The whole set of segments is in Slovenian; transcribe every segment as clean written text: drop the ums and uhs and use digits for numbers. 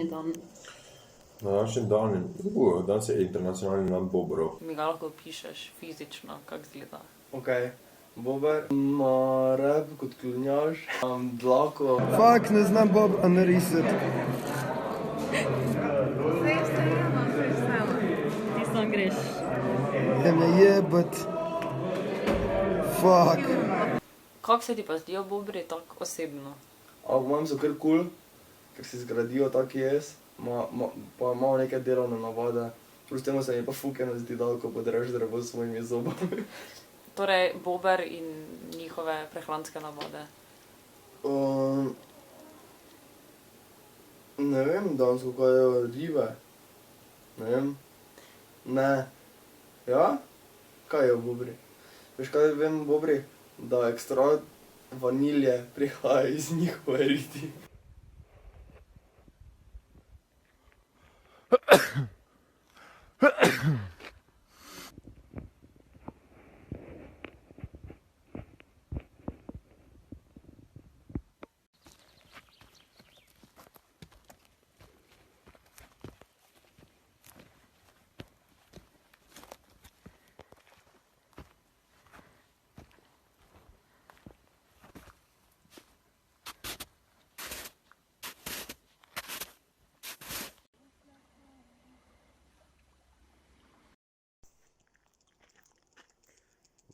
Dan. Današnji dan, danes je internacionalni dan bobrov. Mi ga lahko pišeš fizično, kako izgleda. Ok, bober ima rep kot klonjaž, dlako. Fak, ne znam bobra narisati. Ti sam greš. Da me jebat. Fak. Kako se ti pa zdijo bobri tako osebno? A po mojem so kar kul, ker si zgradijo tak jez, pa malo neke delovne navade. Plus temu se mi pa fukeno zdi dal, ko podreš drevo s svojimi zobami. Torej, bober in njihove prehranske navade. Ne vem, dansko kaj je ribe. Ne vem. Ne. Ja? Kaj je v bobri? Veš kaj vem v bobri? Da ekstrakt vanilje prihaja iz njihove riti.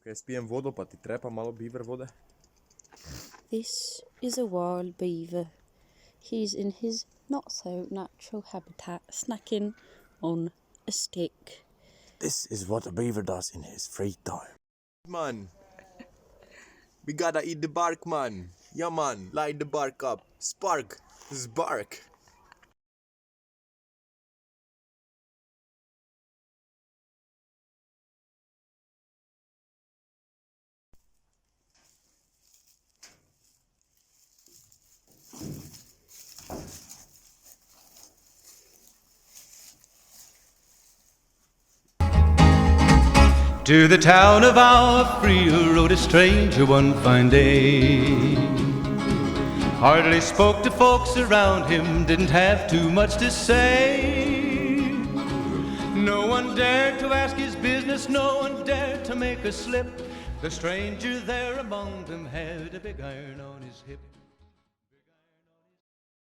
Ok, spijem vodo, pa ti trepa malo beaver vode. This is a wild beaver. He's in his not so natural habitat, snacking on a stick. This is what a beaver does in his free time. Man, we gotta eat the bark, man. Yeah, man, light the bark up. Spark, spark. To the town of our Freer rode a stranger one fine day. Hardly spoke to folks around him, didn't have too much to say. No one dared to ask his business, no one dared to make a slip. The stranger there among them had a big iron on his hip.